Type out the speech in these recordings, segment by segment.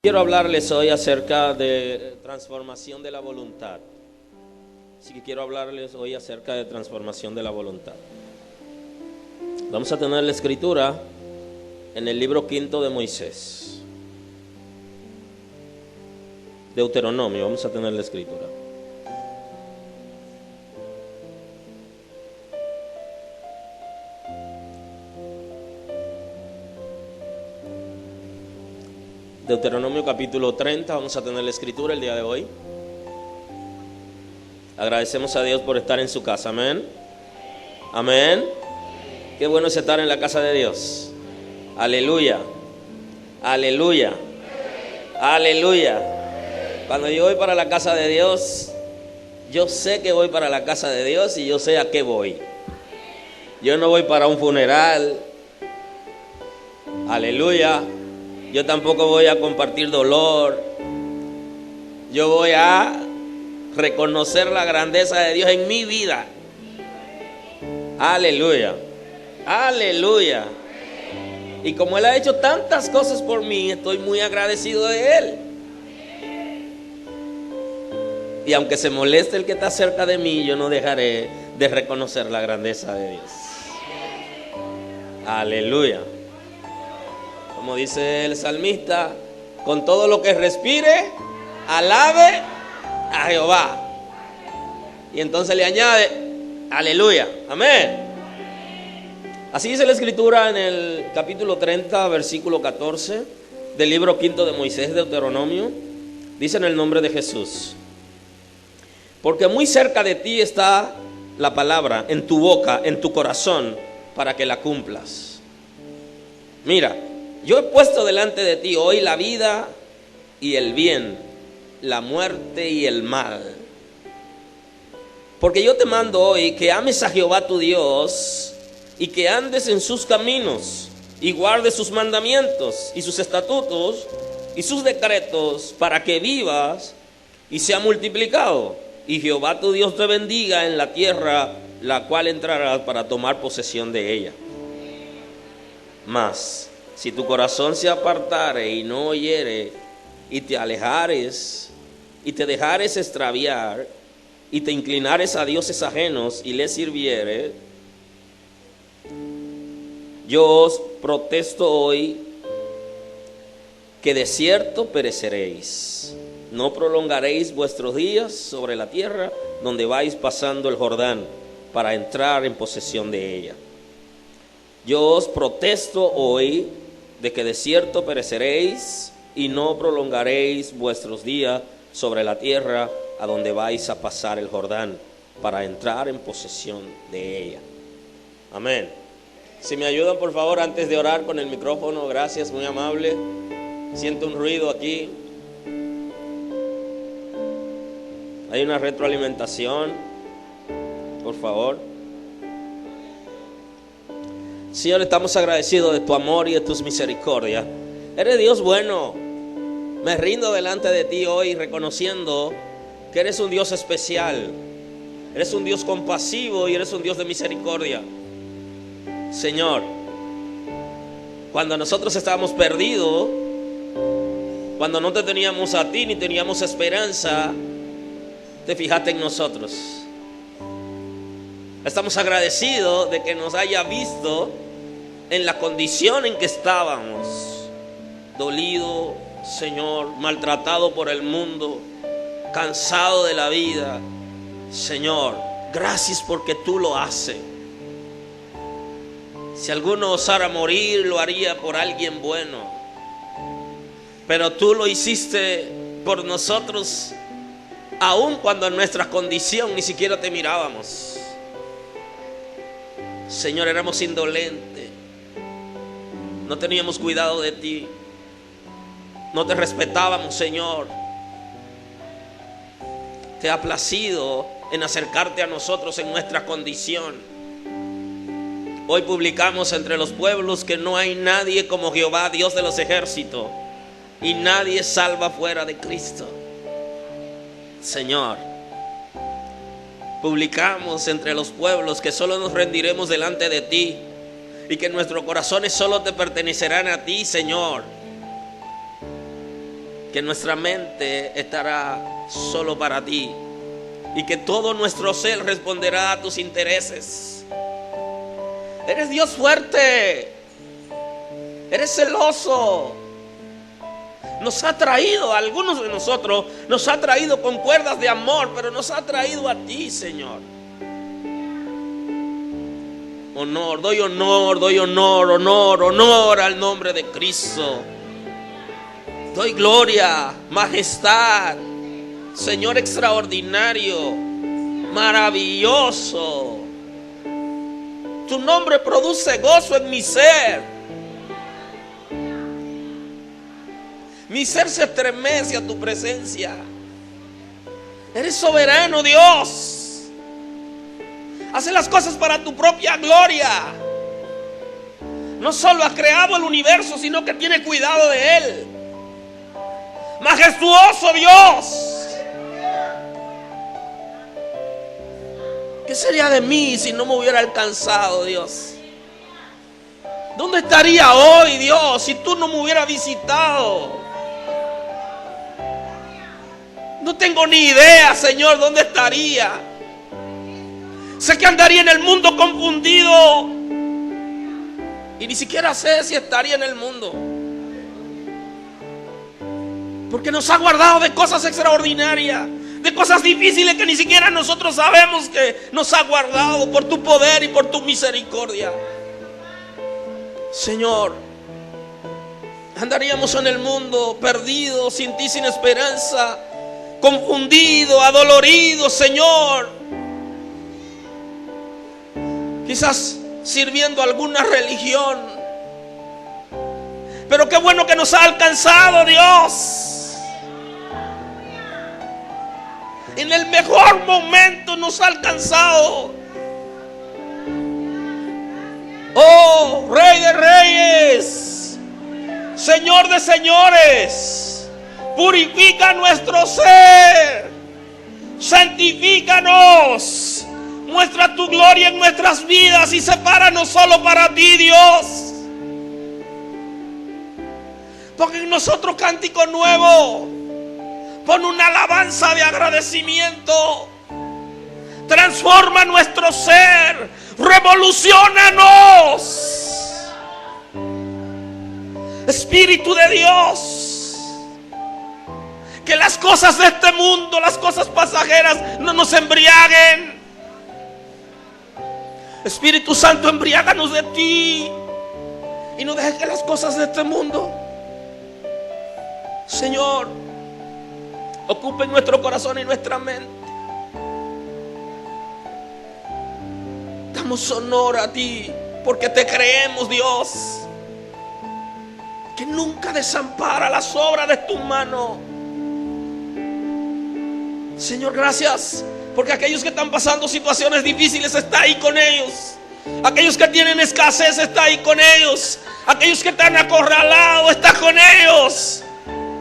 Quiero hablarles hoy acerca de transformación de la voluntad. Así que quiero hablarles hoy acerca de transformación de la voluntad. Vamos a tener la escritura en el libro 5 de Moisés. Deuteronomio, vamos a tener la escritura. Deuteronomio capítulo 30, vamos a tener la escritura el día de hoy. Agradecemos a Dios por estar en su casa, amén. Amén. Qué bueno es estar en la casa de Dios. Aleluya. Aleluya. Aleluya. Cuando yo voy para la casa de Dios, yo sé que voy para la casa de Dios y yo sé a qué voy. Yo no voy para un funeral. Aleluya. Yo tampoco voy a compartir dolor. Yo voy a reconocer la grandeza de Dios en mi vida. Aleluya. Aleluya. Y como Él ha hecho tantas cosas por mí, estoy muy agradecido de Él. Y aunque se moleste el que está cerca de mí, yo no dejaré de reconocer la grandeza de Dios. Aleluya. Como dice el salmista, con todo lo que respire, alabe a Jehová. Y entonces le añade, aleluya, amén. Así dice la escritura en el capítulo 30, versículo 14 del libro 5 de Moisés, Deuteronomio. Dice en el nombre de Jesús: porque muy cerca de ti está la palabra, en tu boca, en tu corazón, para que la cumplas. Mira, yo he puesto delante de ti hoy la vida y el bien, la muerte y el mal. Porque yo te mando hoy que ames a Jehová tu Dios y que andes en sus caminos y guardes sus mandamientos y sus estatutos y sus decretos, para que vivas y sea multiplicado. Y Jehová tu Dios te bendiga en la tierra la cual entrarás para tomar posesión de ella. Mas si tu corazón se apartare y no oyere, y te alejares, y te dejares extraviar, y te inclinares a dioses ajenos, y les sirviere, yo os protesto hoy que de cierto pereceréis. No prolongaréis vuestros días sobre la tierra donde vais pasando el Jordán para entrar en posesión de ella. Yo os protesto hoy de que de cierto pereceréis y no prolongaréis vuestros días sobre la tierra a donde vais a pasar el Jordán para entrar en posesión de ella. Amén. Si me ayudan por favor antes de orar con el micrófono, gracias, muy amable. Siento un ruido aquí. Hay una retroalimentación, por favor. Señor, estamos agradecidos de tu amor y de tus misericordias. Eres Dios bueno. Me rindo delante de ti hoy reconociendo que eres un Dios especial. Eres un Dios compasivo y eres un Dios de misericordia. Señor, cuando nosotros estábamos perdidos, cuando no te teníamos a ti ni teníamos esperanza, te fijaste en nosotros. Estamos agradecidos de que nos haya visto en la condición en que estábamos, dolido, Señor, maltratado por el mundo, cansado de la vida. Señor, gracias porque tú lo haces. Si alguno osara morir, lo haría por alguien bueno, pero tú lo hiciste por nosotros, aun cuando en nuestra condición ni siquiera te mirábamos. Señor, éramos indolentes, no teníamos cuidado de ti, no te respetábamos, Señor. Te ha placido en acercarte a nosotros en nuestra condición. Hoy publicamos entre los pueblos que no hay nadie como Jehová, Dios de los ejércitos, y nadie salva fuera de Cristo. Señor, publicamos entre los pueblos que solo nos rendiremos delante de ti y que nuestros corazones solo te pertenecerán a ti, Señor. que nuestra mente estará solo para ti y que todo nuestro ser responderá a tus intereses. Eres Dios fuerte, eres celoso. Nos ha traído, a algunos de nosotros nos ha traído con cuerdas de amor, pero nos ha traído a ti, Señor. Honor al nombre de Cristo. Doy gloria, majestad, Señor extraordinario, maravilloso. Tu nombre produce gozo en mi ser. Mi ser se estremece a tu presencia. Eres soberano, Dios. Hace las cosas para tu propia gloria. No solo ha creado el universo, sino que tiene cuidado de él. Majestuoso Dios. ¿Qué sería de mí si no me hubiera alcanzado, Dios? ¿Dónde estaría hoy, Dios, si tú no me hubieras visitado? No tengo ni idea, Señor, dónde estaría. Sé que andaría en el mundo confundido y ni siquiera sé si estaría en el mundo, porque nos ha guardado de cosas extraordinarias, de cosas difíciles que ni siquiera nosotros sabemos que nos ha guardado por tu poder y por tu misericordia. Señor, andaríamos en el mundo perdidos, sin ti, sin esperanza, confundido, adolorido, Señor. Quizás sirviendo a alguna religión. Pero qué bueno que nos ha alcanzado, Dios. En el mejor momento nos ha alcanzado. Oh, Rey de Reyes, Señor de señores, purifica nuestro ser, santifícanos. Muestra tu gloria en nuestras vidas y sepáranos solo para ti, Dios. Pon en nosotros cántico nuevo. Pon una alabanza de agradecimiento. Transforma nuestro ser. Revoluciónanos. Espíritu de Dios. Que las cosas de este mundo, las cosas pasajeras, no nos embriaguen. Espíritu Santo, embriáganos de ti y no dejes que las cosas de este mundo, Señor, ocupen nuestro corazón y nuestra mente. Damos honor a ti porque te creemos, Dios, que nunca desampara las obras de tu mano. Señor, gracias, porque aquellos que están pasando situaciones difíciles, está ahí con ellos. Aquellos que tienen escasez, está ahí con ellos. Aquellos que están acorralados, está con ellos.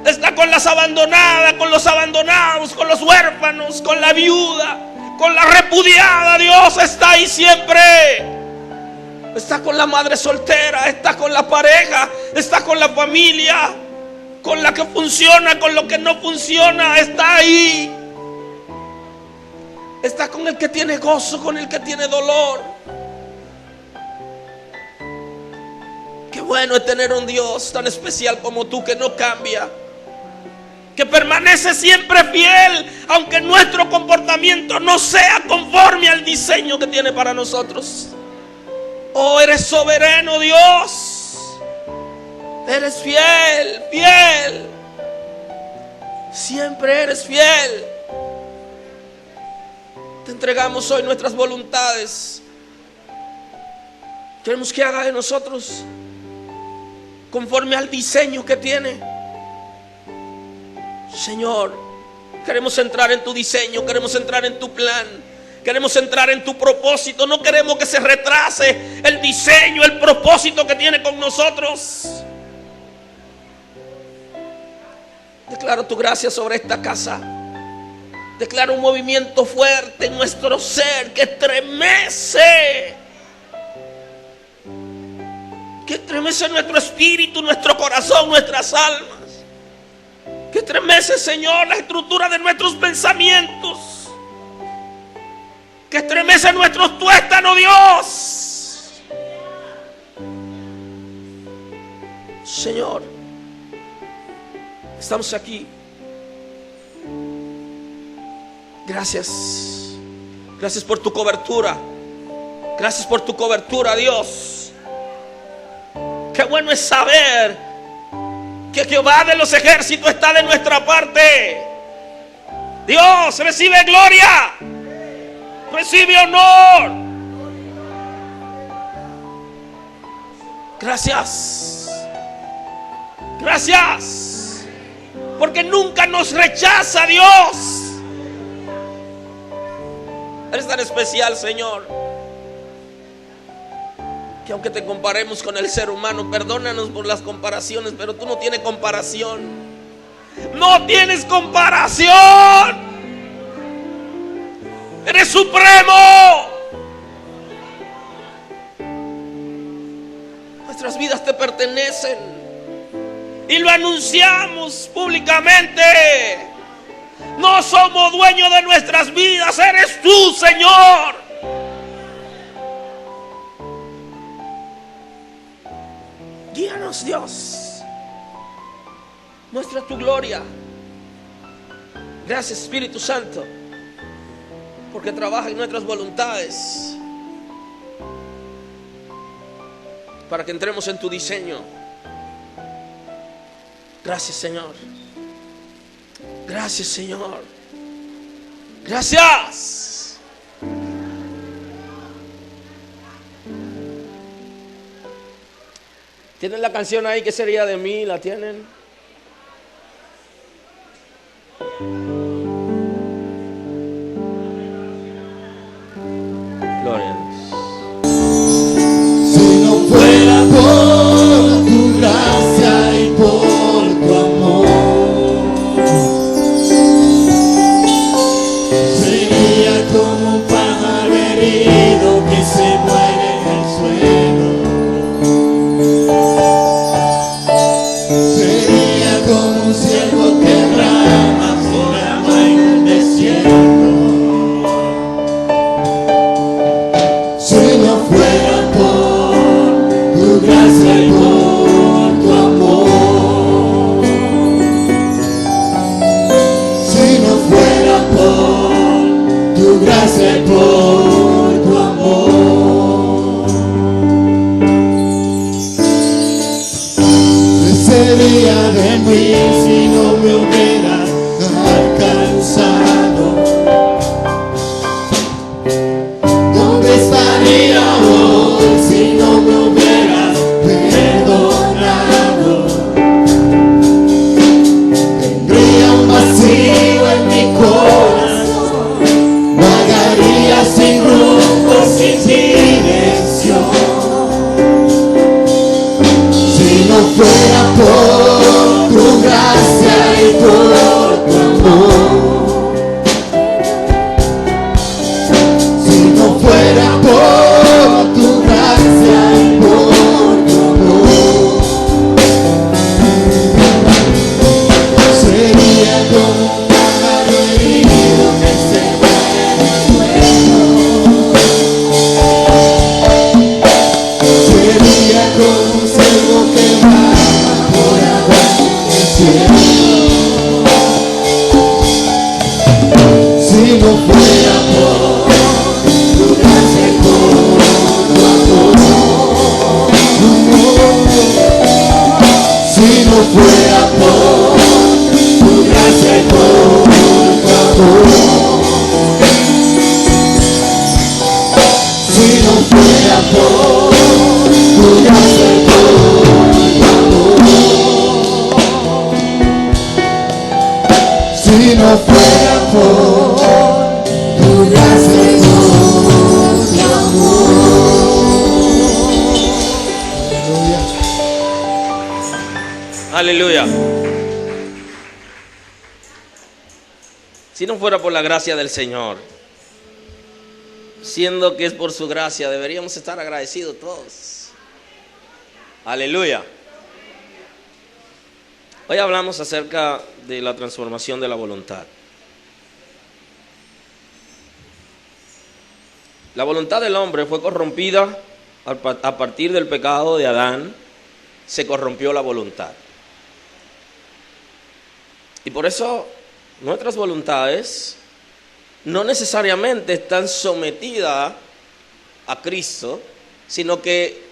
Está con las abandonadas, con los abandonados, con los huérfanos, con la viuda, con la repudiada. Dios está ahí siempre. Está con la madre soltera, está con la pareja, está con la familia, con la que funciona, con lo que no funciona, está ahí. Está con el que tiene gozo, con el que tiene dolor. Qué bueno es tener un Dios tan especial como tú, que no cambia, que permanece siempre fiel, aunque nuestro comportamiento no sea conforme al diseño que tiene para nosotros. Oh, eres soberano, Dios. Eres fiel, fiel. Siempre eres fiel. Te entregamos hoy nuestras voluntades. Queremos que haga de nosotros conforme al diseño que tiene. Señor, queremos entrar en tu diseño, queremos entrar en tu plan, queremos entrar en tu propósito. No queremos que se retrase el diseño, el propósito que tiene con nosotros. Declaro tu gracia sobre esta casa. Declaro un movimiento fuerte en nuestro ser que estremece. Que estremece nuestro espíritu, nuestro corazón, nuestras almas. Que estremece, Señor, la estructura de nuestros pensamientos, que estremece nuestros tuétanos, Dios. Señor, estamos aquí. Gracias. Gracias por tu cobertura. Gracias por tu cobertura, Dios. Qué bueno es saber que Jehová de los ejércitos está de nuestra parte. Dios, recibe gloria, recibe honor. Gracias. Gracias. Porque nunca nos rechaza, Dios. Eres tan especial, Señor, que aunque te comparemos con el ser humano, perdónanos por las comparaciones, pero tú no tienes comparación. No tienes comparación. Eres supremo. Nuestras vidas te pertenecen y lo anunciamos públicamente. No somos dueños de nuestras vidas, eres tú, Señor. Guíanos, Dios. Muestra tu gloria. Gracias, Espíritu Santo, porque trabaja en nuestras voluntades para que entremos en tu diseño. Gracias, Señor. Gracias, Señor. Gracias. ¿Tienen la canción ahí? ¿Qué sería de mí? ¿La tienen? Gloria a Dios. Si no fuera por tu gracia y por tu amor, sería como un pájaro herido que se muere en el suelo. Sería como un ciervo que brama por agua en el desierto. Si no fuera por tu gracia y por tu amor, si no fuera por tu gracia y por tu amor, ¿qué sería de mí si no me hubieras alcanzado? ¿Dónde estaría hoy si no me hubieras perdonado? Tendría un vacío en mi corazón, vagaría sin rumbo, sin dirección. Si no fuera por tu gracia y por tu amor, si no fuera por tu gracia y por tu amor, sería como un pájaro herido que se muere en el suelo. Sería como un ciervo que brama por agua en el cielo. Si no fuera por tu gracia y por tu amor, si no fuera por tu gracia y por tu amor, si no fuera por tu gracia y por tu amor, si no fuera por tu gracia y por tu amor. Aleluya. Si no fuera por la gracia del Señor, siendo que es por su gracia, deberíamos estar agradecidos todos. Aleluya. Hoy hablamos acerca de la transformación de la voluntad. La voluntad del hombre fue corrompida a partir del pecado de Adán. Se corrompió la voluntad. Y por eso nuestras voluntades no necesariamente están sometidas a Cristo, sino que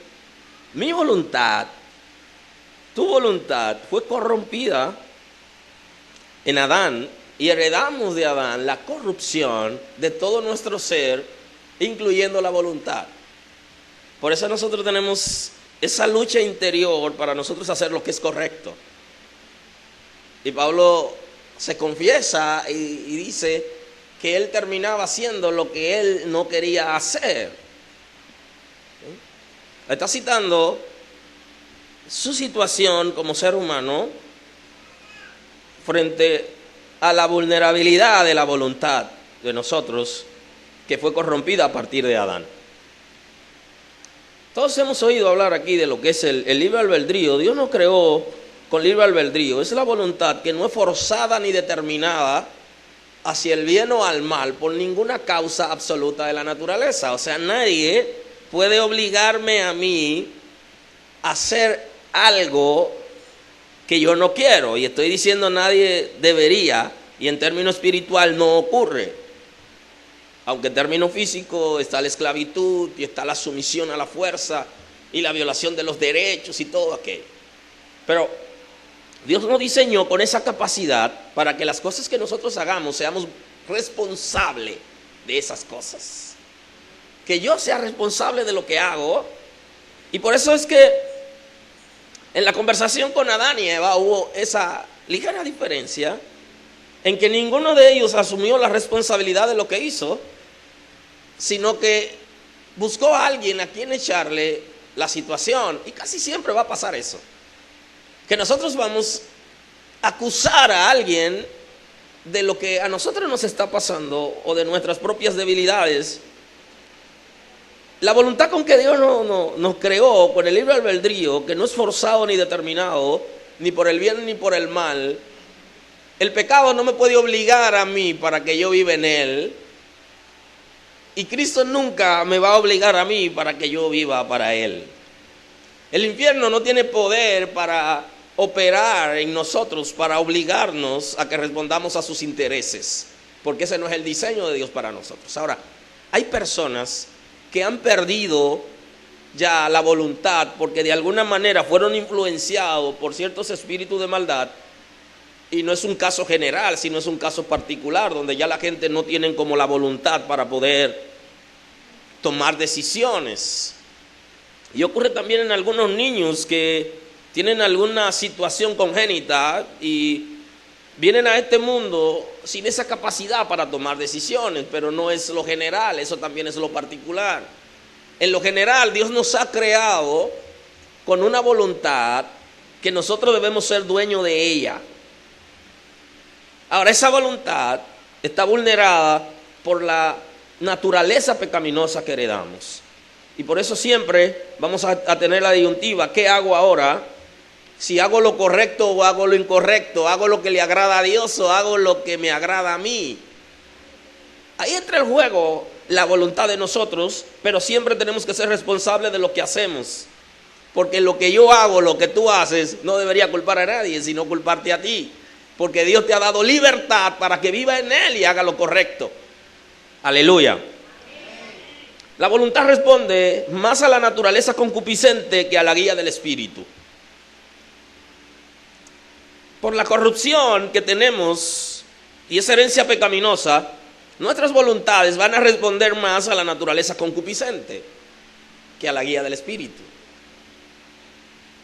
mi voluntad, tu voluntad, fue corrompida en Adán y heredamos de Adán la corrupción de todo nuestro ser, incluyendo la voluntad. Por eso nosotros tenemos esa lucha interior para nosotros hacer lo que es correcto. Y Pablo se confiesa y dice que él terminaba haciendo lo que él no quería hacer. Está citando su situación como ser humano frente a la vulnerabilidad de la voluntad de nosotros, que fue corrompida a partir de Adán. Todos hemos oído hablar aquí de lo que es el libre albedrío. Dios nos creó con libre albedrío. Es la voluntad que no es forzada ni determinada hacia el bien o al mal por ninguna causa absoluta de la naturaleza. O sea, nadie puede obligarme a mí a hacer algo que yo no quiero. Y estoy diciendo nadie debería, y en término espiritual no ocurre. Aunque en término físico está la esclavitud y está la sumisión a la fuerza y la violación de los derechos y todo aquello. Pero Dios nos diseñó con esa capacidad para que las cosas que nosotros hagamos seamos responsables de esas cosas. Que yo sea responsable de lo que hago. Y por eso es que en la conversación con Adán y Eva hubo esa ligera diferencia en que ninguno de ellos asumió la responsabilidad de lo que hizo, sino que buscó a alguien a quien echarle la situación. Y casi siempre va a pasar eso, que nosotros vamos a acusar a alguien de lo que a nosotros nos está pasando o de nuestras propias debilidades. La voluntad con que Dios nos creó, con el libre albedrío, que no es forzado ni determinado, ni por el bien ni por el mal. El pecado no me puede obligar a mí para que yo viva en él. Y Cristo nunca me va a obligar a mí para que yo viva para él. El infierno no tiene poder para operar en nosotros, para obligarnos a que respondamos a sus intereses, porque ese no es el diseño de Dios para nosotros. Ahora, hay personas que han perdido ya la voluntad porque de alguna manera fueron influenciados por ciertos espíritus de maldad, y no es un caso general, sino es un caso particular donde ya la gente no tiene como la voluntad para poder tomar decisiones. Y ocurre también en algunos niños que tienen alguna situación congénita y vienen a este mundo sin esa capacidad para tomar decisiones, pero no es lo general, eso también es lo particular. En lo general, Dios nos ha creado con una voluntad que nosotros debemos ser dueños de ella. Ahora, esa voluntad está vulnerada por la naturaleza pecaminosa que heredamos. Y por eso siempre vamos a tener la disyuntiva: ¿qué hago ahora? Si hago lo correcto o hago lo incorrecto, hago lo que le agrada a Dios o hago lo que me agrada a mí. Ahí entra en juego la voluntad de nosotros, pero siempre tenemos que ser responsables de lo que hacemos. Porque lo que yo hago, lo que tú haces, no debería culpar a nadie, sino culparte a ti. Porque Dios te ha dado libertad para que viva en él y haga lo correcto. Aleluya. La voluntad responde más a la naturaleza concupiscente que a la guía del espíritu. Por la corrupción que tenemos y esa herencia pecaminosa, nuestras voluntades van a responder más a la naturaleza concupiscente que a la guía del espíritu.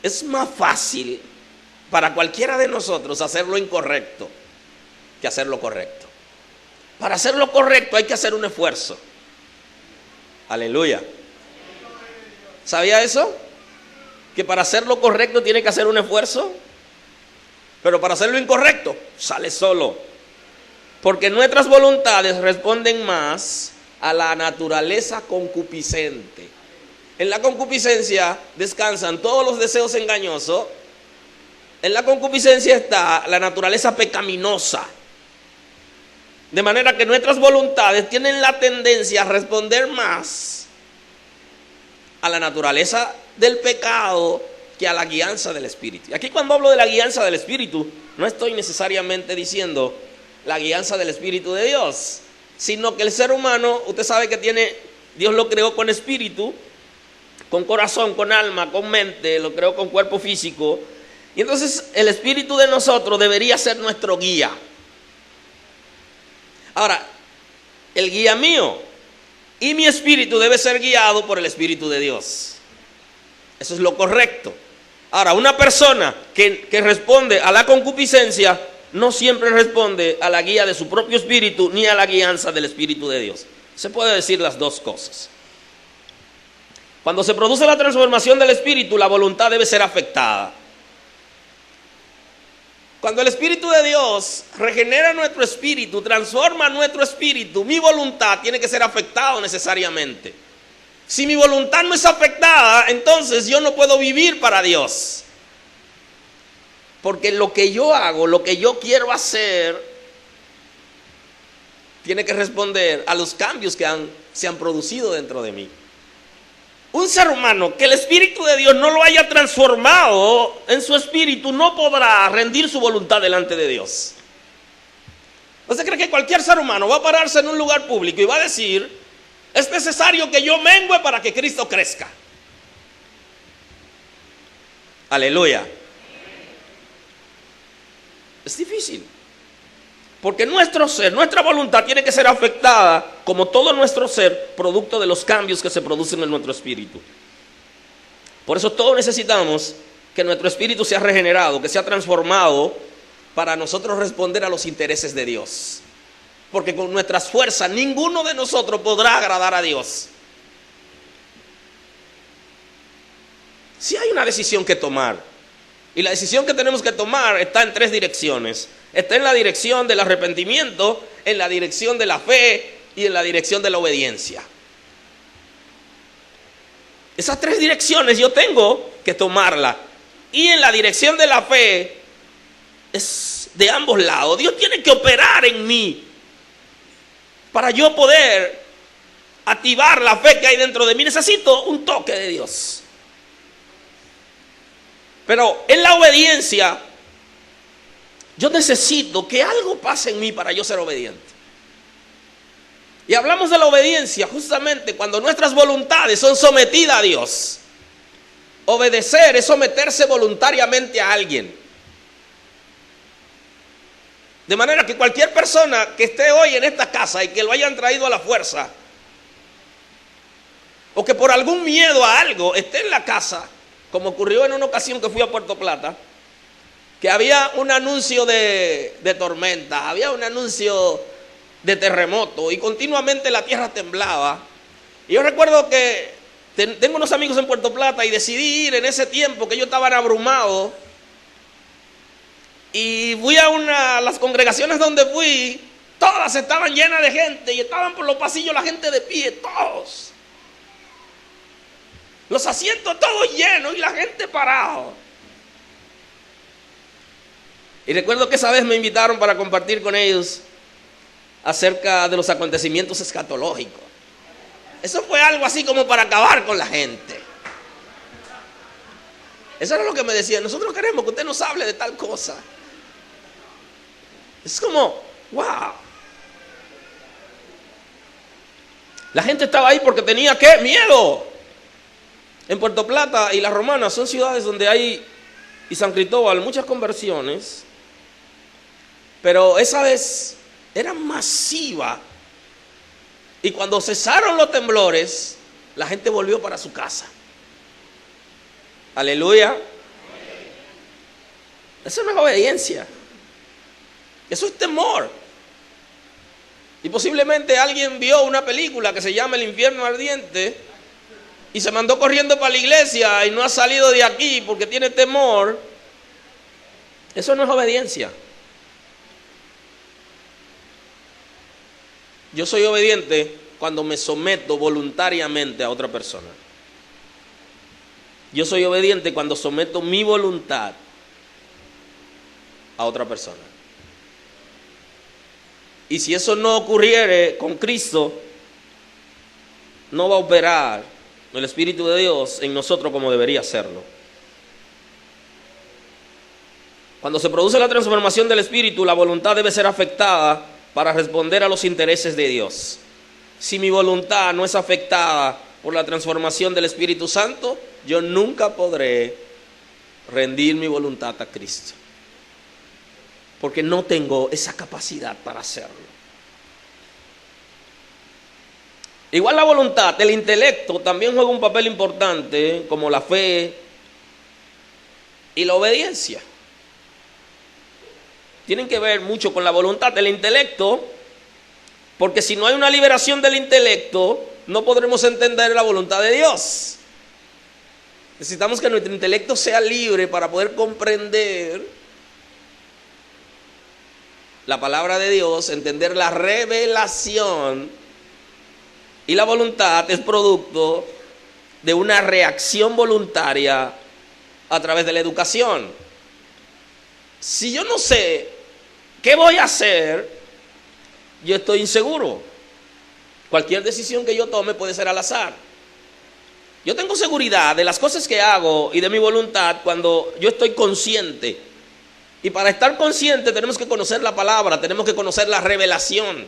Es más fácil para cualquiera de nosotros hacer lo incorrecto que hacer lo correcto. Para hacer lo correcto hay que hacer un esfuerzo. Aleluya. ¿Sabía eso? Que para hacer lo correcto tiene que hacer un esfuerzo. Pero para hacer lo incorrecto sale solo. Porque nuestras voluntades responden más a la naturaleza concupiscente. En la concupiscencia descansan todos los deseos engañosos En la concupiscencia está la naturaleza pecaminosa. De manera que nuestras voluntades tienen la tendencia a responder más a la naturaleza del pecado que a la guianza del Espíritu. Aquí cuando hablo de la guianza del Espíritu, no estoy necesariamente diciendo la guianza del Espíritu de Dios, sino que el ser humano, usted sabe que Dios lo creó con espíritu, con corazón, con alma, con mente, lo creó con cuerpo físico. Y entonces el espíritu de nosotros debería ser nuestro guía. Ahora, el guía mío y mi espíritu debe ser guiado por el Espíritu de Dios. Eso es lo correcto. Ahora, una persona que responde a la concupiscencia no siempre responde a la guía de su propio espíritu ni a la guianza del Espíritu de Dios. Se puede decir las dos cosas. Cuando se produce la transformación del espíritu, la voluntad debe ser afectada. Cuando el Espíritu de Dios regenera nuestro espíritu, transforma nuestro espíritu, mi voluntad tiene que ser afectada necesariamente. Si mi voluntad no es afectada, entonces yo no puedo vivir para Dios. Porque lo que yo hago, lo que yo quiero hacer, tiene que responder a los cambios que se han producido dentro de mí. Un ser humano que el Espíritu de Dios no lo haya transformado en su espíritu no podrá rendir su voluntad delante de Dios. ¿Usted cree que cualquier ser humano va a pararse en un lugar público y va a decir: es necesario que yo mengue para que Cristo crezca? Aleluya. Es difícil. Porque nuestro ser, nuestra voluntad tiene que ser afectada, como todo nuestro ser, producto de los cambios que se producen en nuestro espíritu. Por eso todos necesitamos que nuestro espíritu sea regenerado, que sea transformado, para nosotros responder a los intereses de Dios. Porque con nuestras fuerzas ninguno de nosotros podrá agradar a Dios. Sí hay una decisión que tomar. Y la decisión que tenemos que tomar está en tres direcciones. Está en la dirección del arrepentimiento, en la dirección de la fe y en la dirección de la obediencia. Esas tres direcciones yo tengo que tomarlas. Y en la dirección de la fe es de ambos lados. Dios tiene que operar en mí para yo poder activar la fe que hay dentro de mí. Necesito un toque de Dios. Pero en la obediencia, yo necesito que algo pase en mí para yo ser obediente. Y hablamos de la obediencia justamente cuando nuestras voluntades son sometidas a Dios. Obedecer es someterse voluntariamente a alguien. De manera que cualquier persona que esté hoy en esta casa y que lo hayan traído a la fuerza, o que por algún miedo a algo esté en la casa, como ocurrió en una ocasión que fui a Puerto Plata, que había un anuncio de tormenta, había un anuncio de terremoto y continuamente la tierra temblaba. Y yo recuerdo que tengo unos amigos en Puerto Plata y decidí ir en ese tiempo que ellos estaban abrumados. Y fui a las congregaciones donde fui, todas estaban llenas de gente y estaban por los pasillos la gente de pie, todos. Los asientos todos llenos y la gente parada. Y recuerdo que esa vez me invitaron para compartir con ellos acerca de los acontecimientos escatológicos. Eso fue algo así como para acabar con la gente. Eso era lo que me decían: nosotros queremos que usted nos hable de tal cosa. Es como, wow. La gente estaba ahí porque tenía, ¿qué? Miedo. En Puerto Plata y La Romana son ciudades donde hay, y San Cristóbal, muchas conversiones. Pero esa vez era masiva. Y cuando cesaron los temblores, la gente volvió para su casa. Aleluya. Eso no es obediencia. Eso es temor. Y posiblemente alguien vio una película que se llama El infierno ardiente y se mandó corriendo para la iglesia y no ha salido de aquí porque tiene temor. Eso no es obediencia. Yo soy obediente cuando me someto voluntariamente a otra persona. Yo soy obediente cuando someto mi voluntad a otra persona. Y si eso no ocurriere con Cristo, no va a operar el Espíritu de Dios en nosotros como debería hacerlo. Cuando se produce la transformación del Espíritu, la voluntad debe ser afectada para responder a los intereses de Dios. Si mi voluntad no es afectada por la transformación del Espíritu Santo, yo nunca podré rendir mi voluntad a Cristo, porque no tengo esa capacidad para hacerlo. Igual la voluntad, el intelecto también juega un papel importante, como la fe y la obediencia. Tienen que ver mucho con la voluntad del intelecto, porque si no hay una liberación del intelecto, no podremos entender la voluntad de Dios. Necesitamos que nuestro intelecto sea libre para poder comprender la palabra de Dios, entender la revelación. Y la voluntad es producto de una reacción voluntaria a través de la educación. Si yo no sé qué voy a hacer, yo estoy inseguro. Cualquier decisión que yo tome puede ser al azar. Yo tengo seguridad de las cosas que hago y de mi voluntad cuando yo estoy consciente. Y para estar consciente tenemos que conocer la palabra, tenemos que conocer la revelación.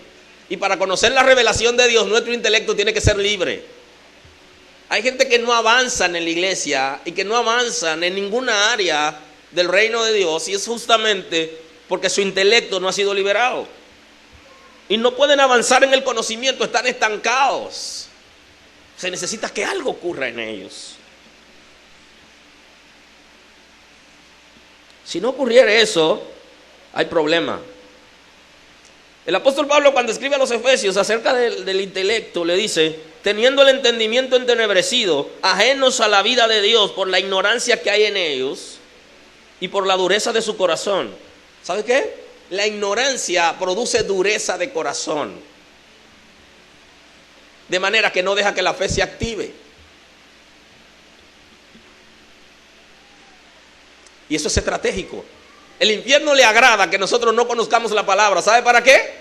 Y para conocer la revelación de Dios, nuestro intelecto tiene que ser libre. Hay gente que no avanzan en la iglesia y que no avanzan en ninguna área del reino de Dios, y es justamente porque su intelecto no ha sido liberado. Y no pueden avanzar en el conocimiento, están estancados. Se necesita que algo ocurra en ellos. Si no ocurriera eso, hay problema. El apóstol Pablo, cuando escribe a los Efesios acerca del intelecto, le dice: teniendo el entendimiento entenebrecido, ajenos a la vida de Dios por la ignorancia que hay en ellos y por la dureza de su corazón. ¿Sabe qué? La ignorancia produce dureza de corazón, de manera que no deja que la fe se active. Y eso es estratégico. El infierno le agrada que nosotros no conozcamos la palabra. ¿Sabe para qué?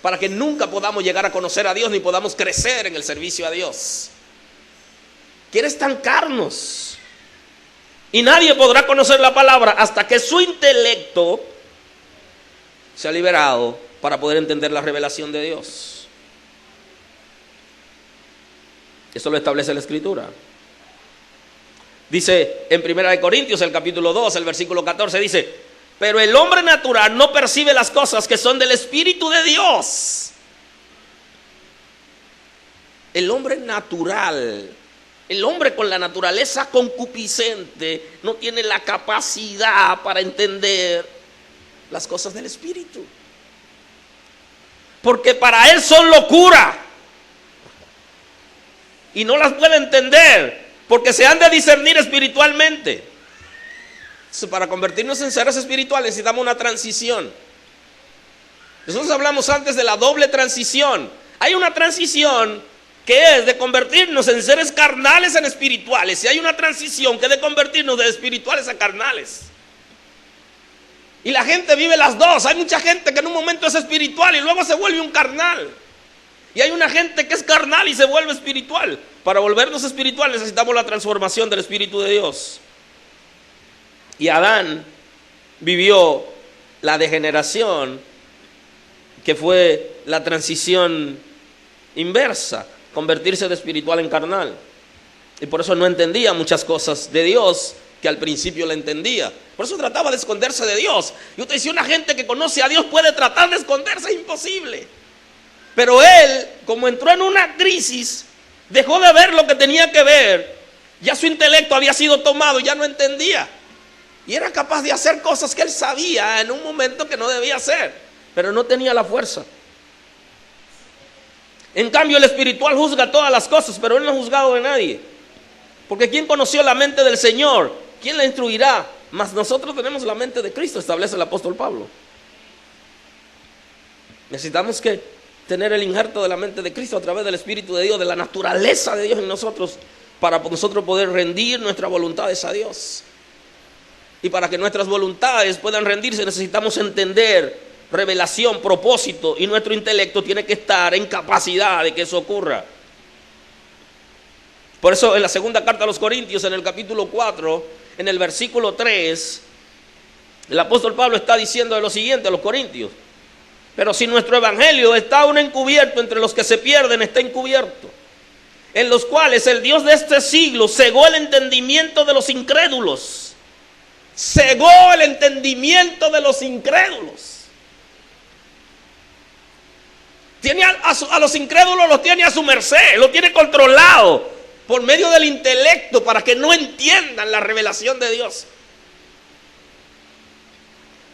Para que nunca podamos llegar a conocer a Dios ni podamos crecer en el servicio a Dios. Quiere estancarnos. Y nadie podrá conocer la palabra hasta que su intelecto sea liberado para poder entender la revelación de Dios. Eso lo establece la Escritura. Dice en 1 Corintios, el capítulo 2, el versículo 14, dice: pero el hombre natural no percibe las cosas que son del Espíritu de Dios. El hombre natural, el hombre con la naturaleza concupiscente, no tiene la capacidad para entender las cosas del Espíritu, porque para él son locura y no las puede entender, porque se han de discernir espiritualmente. Para convertirnos en seres espirituales necesitamos una transición. Nosotros hablamos antes de la doble transición. Hay una transición que es de convertirnos en seres carnales en espirituales, y hay una transición que es de convertirnos de espirituales a carnales. Y la gente vive las dos. Hay mucha gente que en un momento es espiritual y luego se vuelve un carnal. Y hay una gente que es carnal y se vuelve espiritual. Para volvernos espirituales necesitamos la transformación del Espíritu de Dios. Y Adán vivió la degeneración, que fue la transición inversa, convertirse de espiritual en carnal. Y por eso no entendía muchas cosas de Dios que al principio la entendía. Por eso trataba de esconderse de Dios. Y usted dice, una gente que conoce a Dios puede tratar de esconderse, es imposible. Pero él, como entró en una crisis, dejó de ver lo que tenía que ver. Ya su intelecto había sido tomado, ya no entendía. Y era capaz de hacer cosas que él sabía en un momento que no debía hacer, pero no tenía la fuerza. En cambio, el espiritual juzga todas las cosas, pero él no ha juzgado de nadie. Porque ¿quién conoció la mente del Señor? ¿Quién la instruirá? Mas nosotros tenemos la mente de Cristo, establece el apóstol Pablo. Necesitamos que tener el injerto de la mente de Cristo a través del Espíritu de Dios, de la naturaleza de Dios en nosotros, para nosotros poder rendir nuestras voluntades a Dios. Y para que nuestras voluntades puedan rendirse necesitamos entender revelación, propósito, y nuestro intelecto tiene que estar en capacidad de que eso ocurra. Por eso en la segunda carta a los Corintios, en el capítulo 4, en el versículo 3, el apóstol Pablo está diciendo lo siguiente a los corintios: pero si nuestro evangelio está aún encubierto, entre los que se pierden está encubierto, en los cuales el Dios de este siglo cegó el entendimiento de los incrédulos. Cegó el entendimiento de los incrédulos. Tiene a los incrédulos los tiene a su merced, los tiene controlado por medio del intelecto para que no entiendan la revelación de Dios.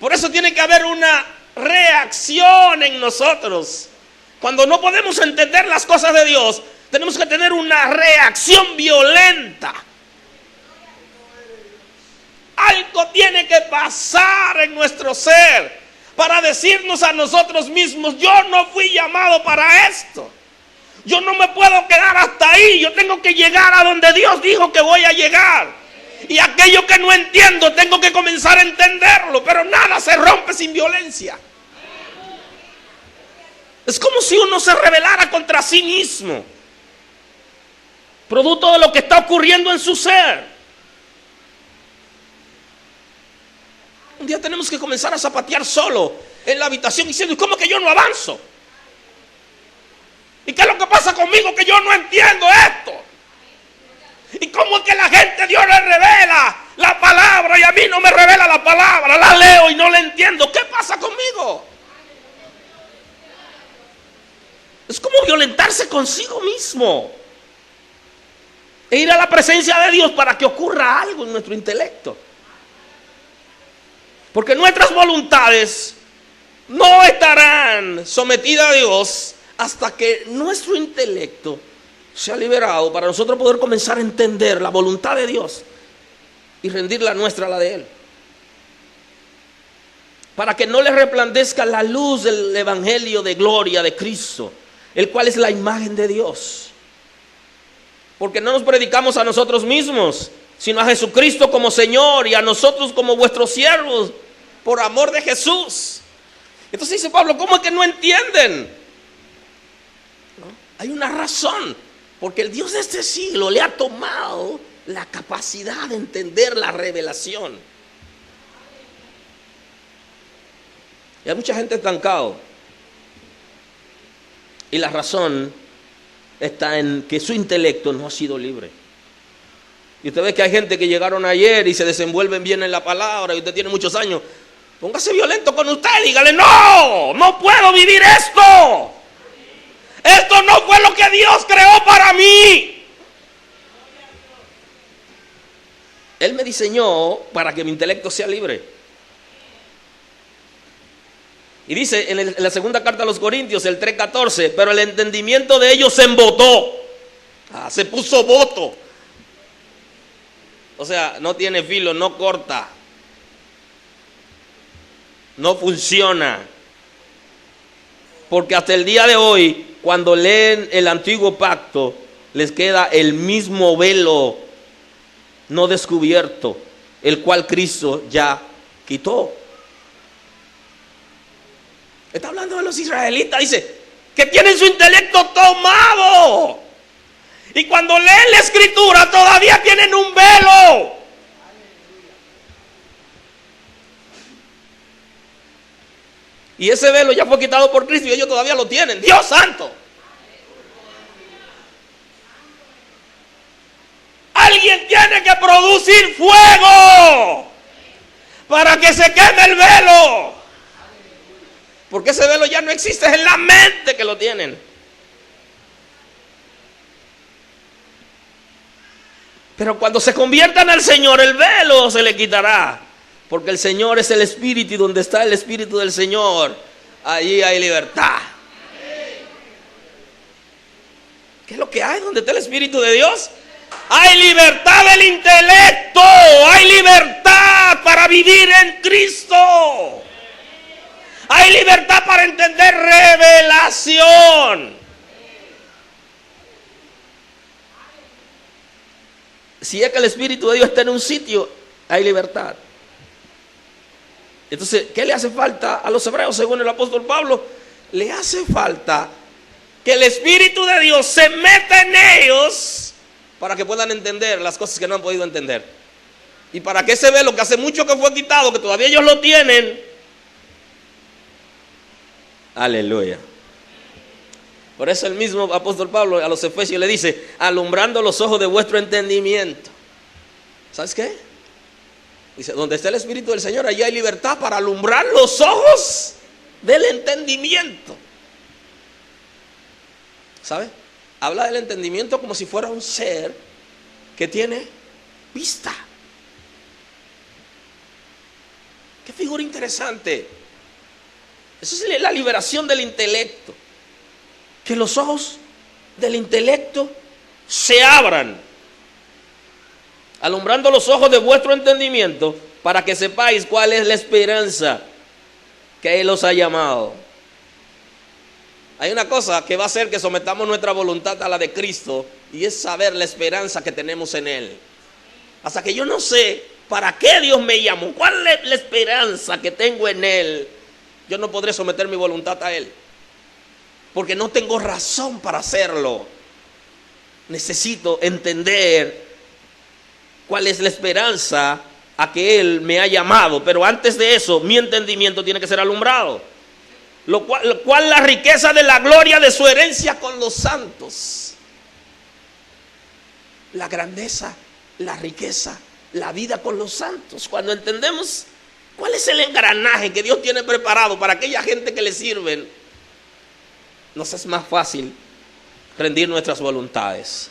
Por eso tiene que haber una reacción en nosotros. Cuando no podemos entender las cosas de Dios, tenemos que tener una reacción violenta. Algo tiene que pasar en nuestro ser para decirnos a nosotros mismos: yo no fui llamado para esto. Yo no me puedo quedar hasta ahí. Yo tengo que llegar a donde Dios dijo que voy a llegar. Y aquello que no entiendo tengo que comenzar a entenderlo. Pero nada se rompe sin violencia. Es como si uno se rebelara contra sí mismo, producto de lo que está ocurriendo en su ser. Un día tenemos que comenzar a zapatear solo en la habitación diciendo: ¿y cómo que yo no avanzo? ¿Y qué es lo que pasa conmigo que yo no entiendo esto? ¿Y cómo es que la gente, Dios le revela la palabra y a mí no me revela la palabra? La leo y no la entiendo. ¿Qué pasa conmigo? Es como violentarse consigo mismo e ir a la presencia de Dios para que ocurra algo en nuestro intelecto. Porque nuestras voluntades no estarán sometidas a Dios hasta que nuestro intelecto sea liberado para nosotros poder comenzar a entender la voluntad de Dios y rendir la nuestra a la de Él. Para que no le resplandezca la luz del evangelio de gloria de Cristo, el cual es la imagen de Dios. Porque no nos predicamos a nosotros mismos, sino a Jesucristo como Señor y a nosotros como vuestros siervos, por amor de Jesús. Entonces dice Pablo: ¿cómo es que no entienden? ¿No? Hay una razón, porque el Dios de este siglo le ha tomado la capacidad de entender la revelación. Y hay mucha gente estancada. Y la razón está en que su intelecto no ha sido libre. Y usted ve que hay gente que llegaron ayer y se desenvuelven bien en la palabra, y usted tiene muchos años. Póngase violento con usted, dígale: no, no puedo vivir esto. Esto no fue lo que Dios creó para mí. Él me diseñó para que mi intelecto sea libre. Y dice en la segunda carta a los Corintios, el 3:14, pero el entendimiento de ellos se embotó. Se puso boto. O sea, no tiene filo, no corta. No funciona. Porque hasta el día de hoy, cuando leen el antiguo pacto, les queda el mismo velo no descubierto, el cual Cristo ya quitó. Está hablando de los israelitas, dice, que tienen su intelecto tomado. Y cuando leen la escritura todavía tienen un velo. Y ese velo ya fue quitado por Cristo y ellos todavía lo tienen. Dios santo. Alguien tiene que producir fuego para que se queme el velo. Porque ese velo ya no existe, es en la mente que lo tienen. Pero cuando se conviertan al Señor, el velo se le quitará. Porque el Señor es el Espíritu, y donde está el Espíritu del Señor, allí hay libertad. ¿Qué es lo que hay donde está el Espíritu de Dios? Hay libertad del intelecto, hay libertad para vivir en Cristo. Hay libertad para entender revelación. Si es que el Espíritu de Dios está en un sitio, hay libertad. Entonces, ¿qué le hace falta a los hebreos según el apóstol Pablo? Le hace falta que el Espíritu de Dios se meta en ellos para que puedan entender las cosas que no han podido entender. Y para que ese velo que hace mucho que fue quitado, que todavía ellos lo tienen. Aleluya. Por eso el mismo apóstol Pablo a los efesios le dice, alumbrando los ojos de vuestro entendimiento. ¿Sabes qué? Dice, donde está el Espíritu del Señor, allí hay libertad para alumbrar los ojos del entendimiento. ¿Sabe? Habla del entendimiento como si fuera un ser que tiene vista. Qué figura interesante. Eso es la liberación del intelecto. Que los ojos del intelecto se abran, alumbrando los ojos de vuestro entendimiento, para que sepáis cuál es la esperanza que Él os ha llamado. Hay una cosa que va a hacer que sometamos nuestra voluntad a la de Cristo, y es saber la esperanza que tenemos en Él. Hasta que yo no sé para qué Dios me llamó, cuál es la esperanza que tengo en Él, yo no podré someter mi voluntad a Él, porque no tengo razón para hacerlo. Necesito entender cuál es la esperanza a que Él me ha llamado, pero antes de eso mi entendimiento tiene que ser alumbrado. Lo cual la riqueza de la gloria de su herencia con los santos. La grandeza, la riqueza, la vida con los santos. Cuando entendemos cuál es el engranaje que Dios tiene preparado para aquella gente que le sirven, nos es más fácil rendir nuestras voluntades.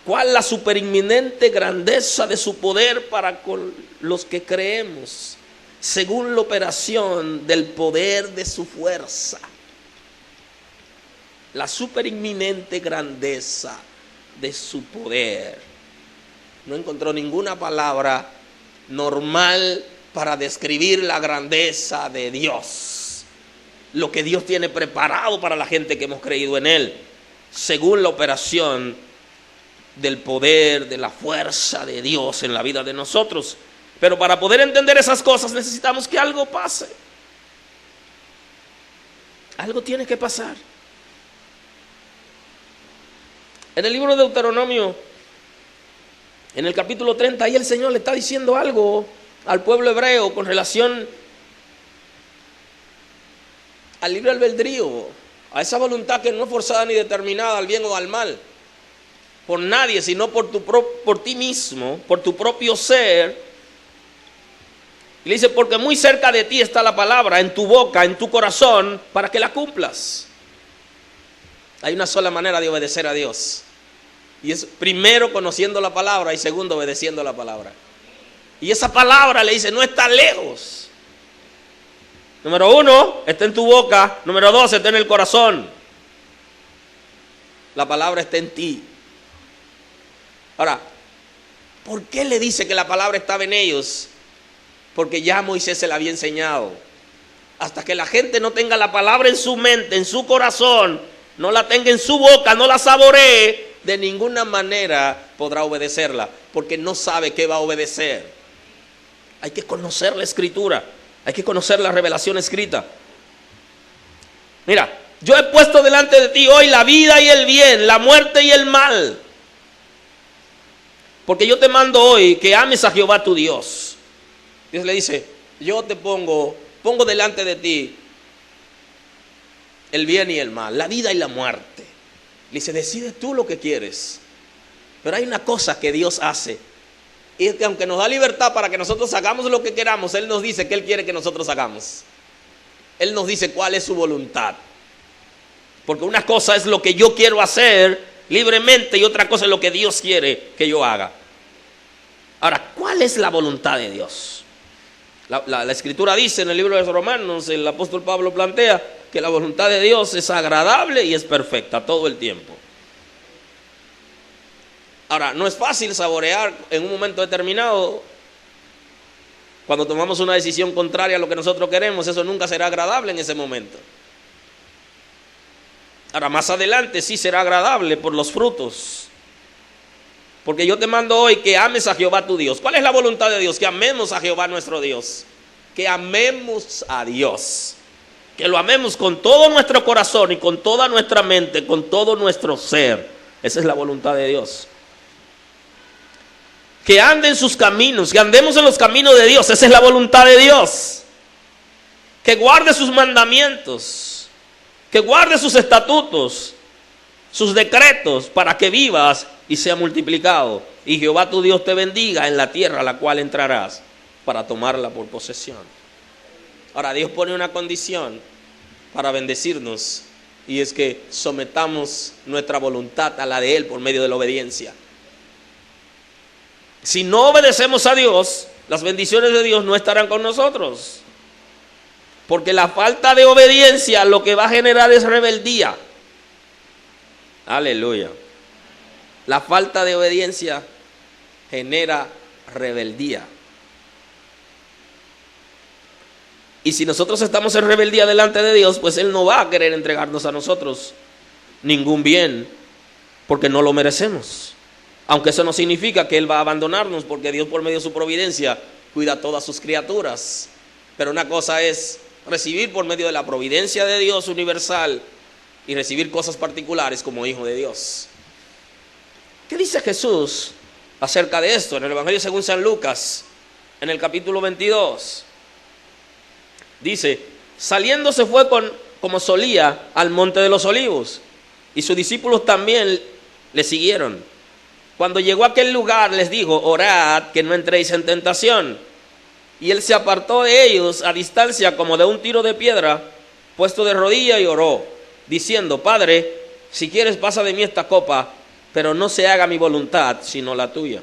¿Cuál la superinminente grandeza de su poder para con los que creemos, según la operación del poder de su fuerza? La superinminente grandeza de su poder. No encontró ninguna palabra normal para describir la grandeza de Dios. Lo que Dios tiene preparado para la gente que hemos creído en Él, según la operación del poder, de la fuerza de Dios en la vida de nosotros. Pero para poder entender esas cosas necesitamos que algo pase. Algo tiene que pasar. En el libro de Deuteronomio, en el capítulo 30, ahí el Señor le está diciendo algo al pueblo hebreo con relación al libre albedrío, a esa voluntad que no es forzada ni determinada al bien o al mal, por nadie, sino por ti mismo, por tu propio ser. Y le dice, porque muy cerca de ti está la palabra, en tu boca, en tu corazón, para que la cumplas. Hay una sola manera de obedecer a Dios, y es primero conociendo la palabra y segundo obedeciendo la palabra. Y esa palabra, le dice, no está lejos. Número 1, está en tu boca. Número 2, está en el corazón. La palabra está en ti. Ahora, ¿por qué le dice que la palabra estaba en ellos? Porque ya Moisés se la había enseñado. Hasta que la gente no tenga la palabra en su mente, en su corazón, no la tenga en su boca, no la saboree, de ninguna manera podrá obedecerla, porque no sabe qué va a obedecer. Hay que conocer la Escritura, hay que conocer la revelación escrita. Mira, yo he puesto delante de ti hoy la vida y el bien, la muerte y el mal. Porque yo te mando hoy que ames a Jehová tu Dios. Dios le dice, yo te pongo delante de ti el bien y el mal, la vida y la muerte. Le dice, decide tú lo que quieres. Pero hay una cosa que Dios hace, y es que aunque nos da libertad para que nosotros hagamos lo que queramos, Él nos dice que Él quiere que nosotros hagamos. Él nos dice cuál es su voluntad. Porque una cosa es lo que yo quiero hacer libremente y otra cosa es lo que Dios quiere que yo haga. Ahora, ¿cuál es la voluntad de Dios? La Escritura dice en el libro de los Romanos, el apóstol Pablo plantea que la voluntad de Dios es agradable y es perfecta todo el tiempo. Ahora, no es fácil saborear en un momento determinado. Cuando tomamos una decisión contraria a lo que nosotros queremos, eso nunca será agradable en ese momento. Ahora, más adelante sí será agradable por los frutos. Porque yo te mando hoy que ames a Jehová tu Dios. ¿Cuál es la voluntad de Dios? Que amemos a Jehová nuestro Dios. que amemos a Dios. Que lo amemos con todo nuestro corazón y con toda nuestra mente, con todo nuestro ser. Esa es la voluntad de Dios. Que ande en sus caminos, que andemos en los caminos de Dios. Esa es la voluntad de Dios. Que guarde sus mandamientos, que guarde sus estatutos, sus decretos, para que vivas y sea multiplicado. Y Jehová tu Dios te bendiga en la tierra a la cual entrarás, para tomarla por posesión. Ahora, Dios pone una condición para bendecirnos, y es que sometamos nuestra voluntad a la de Él por medio de la obediencia. Si no obedecemos a Dios, las bendiciones de Dios no estarán con nosotros. Porque la falta de obediencia lo que va a generar es rebeldía. Aleluya. La falta de obediencia genera rebeldía. Y si nosotros estamos en rebeldía delante de Dios, pues Él no va a querer entregarnos a nosotros ningún bien, porque no lo merecemos. Aunque eso no significa que Él va a abandonarnos, porque Dios por medio de su providencia cuida a todas sus criaturas. Pero una cosa es recibir por medio de la providencia de Dios universal y recibir cosas particulares como hijo de Dios. ¿Qué dice Jesús acerca de esto? En el Evangelio según San Lucas, en el capítulo 22, dice: saliendo se fue como solía al monte de los olivos, y sus discípulos también le siguieron. Cuando llegó a aquel lugar les dijo: orad que no entréis en tentación. Y él se apartó de ellos a distancia como de un tiro de piedra, puesto de rodilla, y oró, diciendo: Padre, si quieres pasa de mí esta copa, pero no se haga mi voluntad sino la tuya.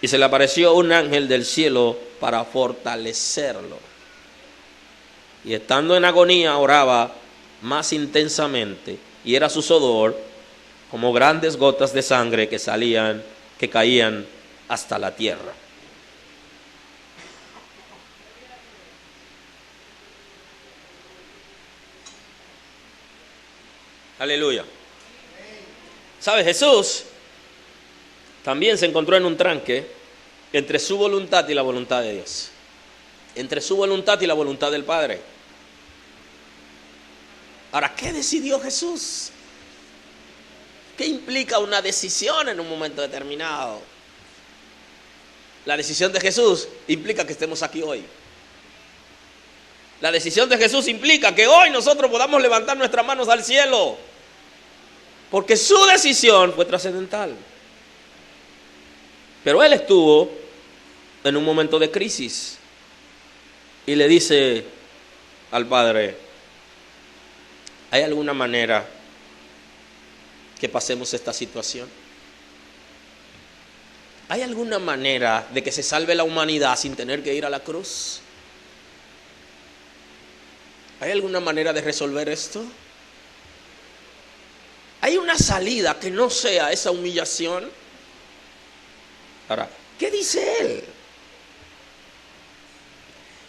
Y se le apareció un ángel del cielo para fortalecerlo. Y estando en agonía oraba más intensamente, y era su sudor como grandes gotas de sangre que caían hasta la tierra. Aleluya. ¿Sabe? Jesús también se encontró en un tranque entre su voluntad y la voluntad de Dios. Entre su voluntad y la voluntad del Padre. Ahora, ¿qué decidió Jesús? ¿Qué implica una decisión en un momento determinado? La decisión de Jesús implica que estemos aquí hoy. La decisión de Jesús implica que hoy nosotros podamos levantar nuestras manos al cielo. Porque su decisión fue trascendental. Pero él estuvo en un momento de crisis. Y le dice al Padre: ¿hay alguna manera que pasemos esta situación? ¿Hay alguna manera de que se salve la humanidad sin tener que ir a la cruz? ¿Hay alguna manera de resolver esto? ¿Hay una salida que no sea esa humillación? Ahora, ¿qué dice él?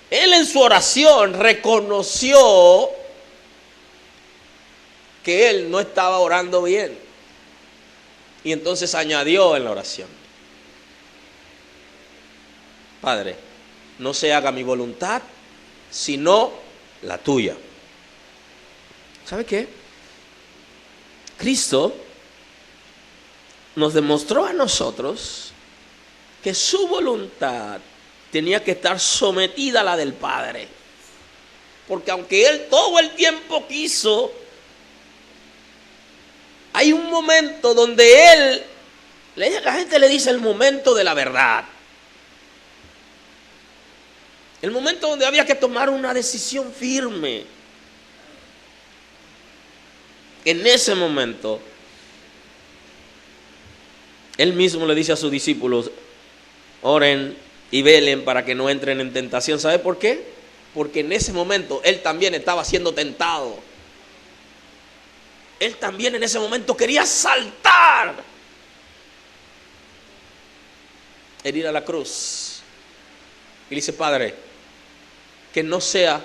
Él en su oración reconoció que él no estaba orando bien. Y entonces añadió en la oración: Padre, no se haga mi voluntad, sino la tuya. ¿Sabe qué? Cristo nos demostró a nosotros que su voluntad tenía que estar sometida a la del Padre. Porque aunque Él todo el tiempo quiso, hay un momento donde Él, la gente le dice el momento de la verdad. El momento donde había que tomar una decisión firme. En ese momento, Él mismo le dice a sus discípulos: oren y velen para que no entren en tentación. ¿Sabe por qué? Porque en ese momento Él también estaba siendo tentado. Él también en ese momento quería saltar en ir a la cruz. Y le dice: Padre, que no sea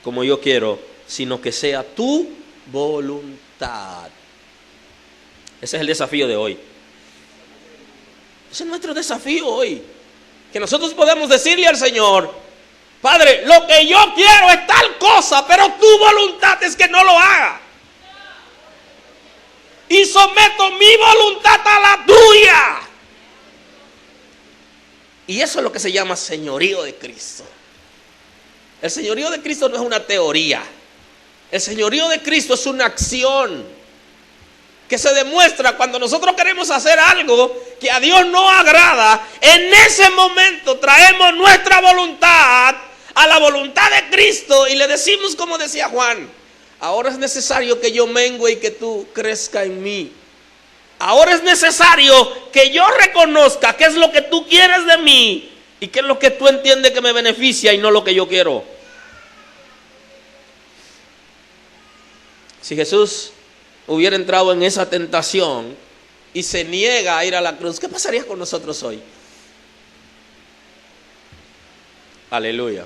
como yo quiero, sino que sea tu voluntad. Ese es el desafío de hoy. Ese es nuestro desafío hoy. Que nosotros podamos decirle al Señor: Padre, lo que yo quiero es tal cosa, pero tu voluntad es que no lo haga. Y someto mi voluntad a la tuya. Y eso es lo que se llama señorío de Cristo. El señorío de Cristo no es una teoría. El señorío de Cristo es una acción que se demuestra cuando nosotros queremos hacer algo que a Dios no agrada. En ese momento traemos nuestra voluntad a la voluntad de Cristo y le decimos, como decía Juan: ahora es necesario que yo mengue y que tú crezca en mí. Ahora es necesario que yo reconozca qué es lo que tú quieres de mí y qué es lo que tú entiendes que me beneficia y no lo que yo quiero. Si Jesús hubiera entrado en esa tentación y se niega a ir a la cruz, ¿qué pasaría con nosotros hoy? Aleluya.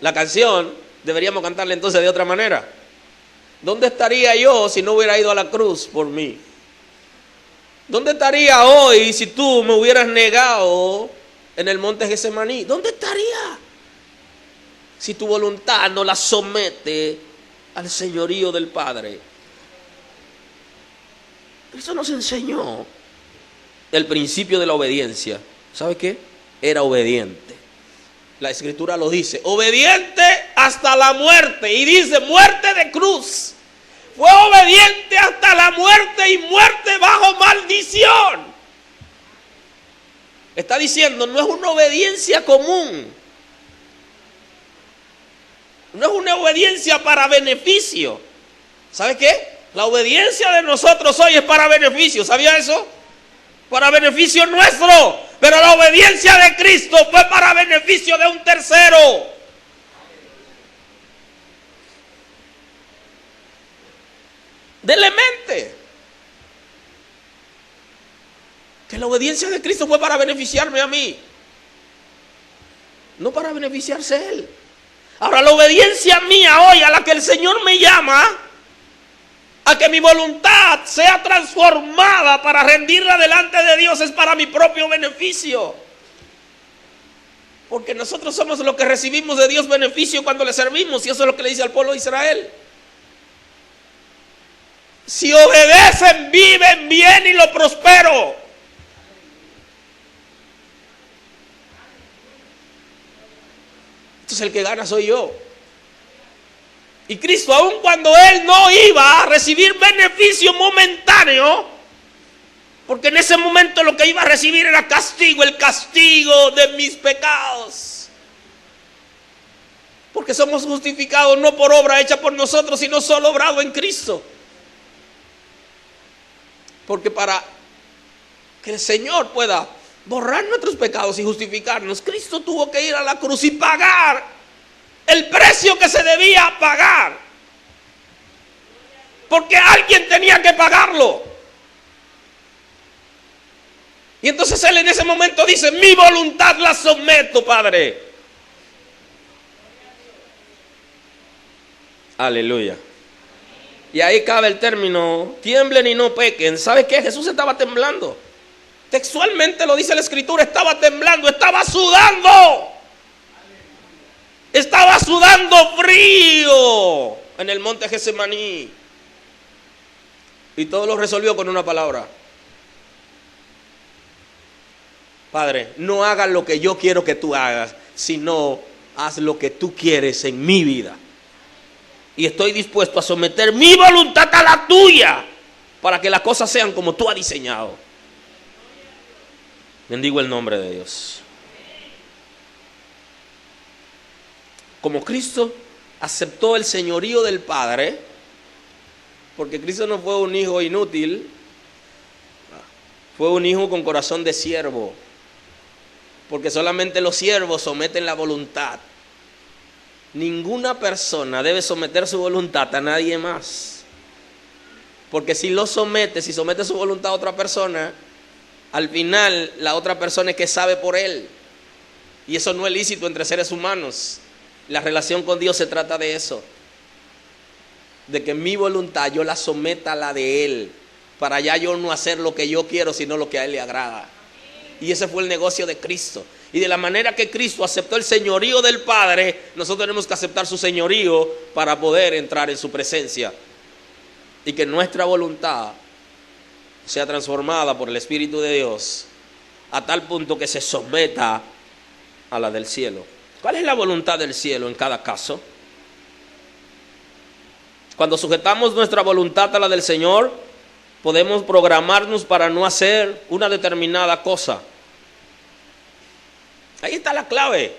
La canción deberíamos cantarla entonces de otra manera. ¿Dónde estaría yo si no hubiera ido a la cruz por mí? ¿Dónde estaría hoy si tú me hubieras negado en el monte Getsemaní? ¿Dónde estaría si tu voluntad no la somete al señorío del Padre? Cristo nos enseñó el principio de la obediencia. ¿Sabe qué? Era obediente. La Escritura lo dice: obediente hasta la muerte. Y dice muerte de cruz. Fue obediente hasta la muerte y muerte bajo maldición. Está diciendo, no es una obediencia común. No es una obediencia para beneficio. ¿Sabe qué? La obediencia de nosotros hoy es para beneficio. ¿Sabía eso? Para beneficio nuestro. Pero la obediencia de Cristo fue para beneficio de un tercero. Dele mente que la obediencia de Cristo fue para beneficiarme a mí, no para beneficiarse a Él. Ahora, la obediencia mía hoy, a la que el Señor me llama, a que mi voluntad sea transformada para rendirla delante de Dios, es para mi propio beneficio. Porque nosotros somos los que recibimos de Dios beneficio cuando le servimos, y eso es lo que le dice al pueblo de Israel. Si obedecen, viven bien y lo prospero. Entonces el que gana soy yo. Y Cristo, aun cuando Él no iba a recibir beneficio momentáneo, porque en ese momento lo que iba a recibir era castigo, el castigo de mis pecados. Porque somos justificados no por obra hecha por nosotros, sino solo obrado en Cristo. Porque para que el Señor pueda borrar nuestros pecados y justificarnos, Cristo tuvo que ir a la cruz y pagar el precio que se debía pagar. Porque alguien tenía que pagarlo. Y entonces Él en ese momento dice: mi voluntad la someto, Padre. Aleluya. Y ahí cabe el término: tiemblen y no pequen. ¿Sabe qué? Jesús estaba temblando. Textualmente lo dice la Escritura: estaba temblando, estaba sudando. Estaba sudando frío en el monte Getsemaní. Y todo lo resolvió con una palabra: Padre, no hagas lo que yo quiero que tú hagas, sino haz lo que tú quieres en mi vida. Y estoy dispuesto a someter mi voluntad a la tuya para que las cosas sean como tú has diseñado. Bendigo el nombre de Dios. Como Cristo aceptó el señorío del Padre, porque Cristo no fue un hijo inútil, fue un hijo con corazón de siervo, porque solamente los siervos someten la voluntad. Ninguna persona debe someter su voluntad a nadie más, porque si somete su voluntad a otra persona, al final la otra persona es que sabe por él, y eso no es lícito entre seres humanos. La relación con Dios se trata de eso, de que mi voluntad yo la someta a la de Él, para ya yo no hacer lo que yo quiero, sino lo que a Él le agrada. Y ese fue el negocio de Cristo. Y de la manera que Cristo aceptó el señorío del Padre, nosotros tenemos que aceptar su señorío para poder entrar en su presencia. Y que nuestra voluntad sea transformada por el Espíritu de Dios a tal punto que se someta a la del cielo. ¿Cuál es la voluntad del cielo en cada caso? Cuando sujetamos nuestra voluntad a la del Señor, podemos programarnos para no hacer una determinada cosa. Ahí está la clave.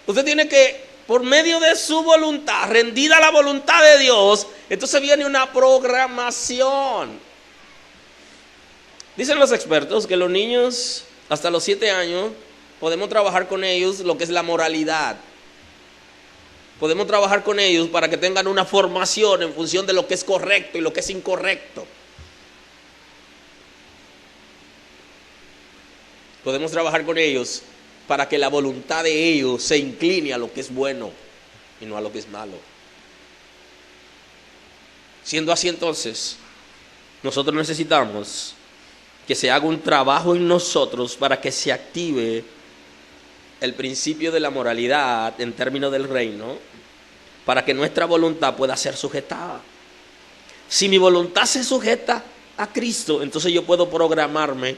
Usted tiene que, por medio de su voluntad, rendida a la voluntad de Dios, entonces viene una programación. Dicen los expertos que los niños hasta los 7 años podemos trabajar con ellos lo que es la moralidad. Podemos trabajar con ellos para que tengan una formación en función de lo que es correcto y lo que es incorrecto. Podemos trabajar con ellos para que la voluntad de ellos se incline a lo que es bueno y no a lo que es malo. Siendo así, entonces, nosotros necesitamos que se haga un trabajo en nosotros para que se active el principio de la moralidad en términos del reino, para que nuestra voluntad pueda ser sujetada. Si mi voluntad se sujeta a Cristo, entonces yo puedo programarme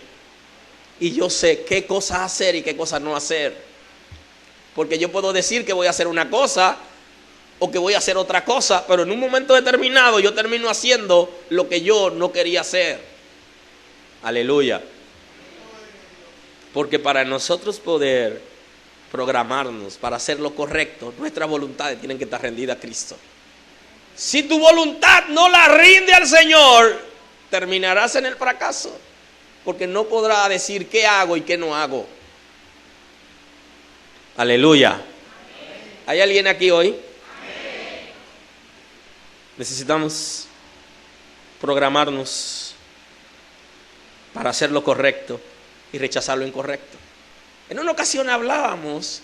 y yo sé qué cosas hacer y qué cosas no hacer. Porque yo puedo decir que voy a hacer una cosa o que voy a hacer otra cosa, pero en un momento determinado yo termino haciendo lo que yo no quería hacer. Aleluya. Porque para nosotros poder programarnos para hacer lo correcto, nuestras voluntades tienen que estar rendidas a Cristo. Si tu voluntad no la rinde al Señor, terminarás en el fracaso, porque no podrás decir qué hago y qué no hago. Aleluya. ¿Hay alguien aquí hoy? Necesitamos programarnos para hacer lo correcto y rechazar lo incorrecto. En una ocasión hablábamos,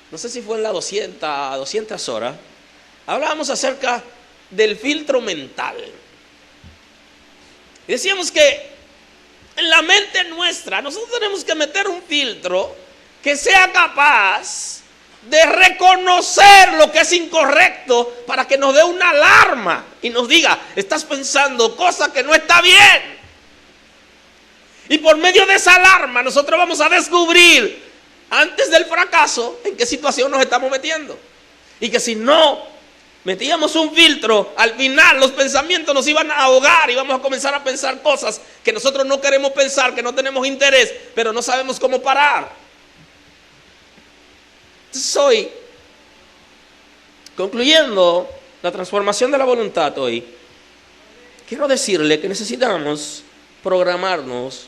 no sé si fue en la 200 horas, hablábamos acerca del filtro mental. Y decíamos que en la mente nuestra nosotros tenemos que meter un filtro que sea capaz de reconocer lo que es incorrecto para que nos dé una alarma y nos diga, estás pensando cosa que no está bien. Y por medio de esa alarma nosotros vamos a descubrir antes del fracaso en qué situación nos estamos metiendo. Y que si no metíamos un filtro, al final los pensamientos nos iban a ahogar y vamos a comenzar a pensar cosas que nosotros no queremos pensar, que no tenemos interés, pero no sabemos cómo parar. Entonces hoy, concluyendo la transformación de la voluntad hoy, quiero decirle que necesitamos programarnos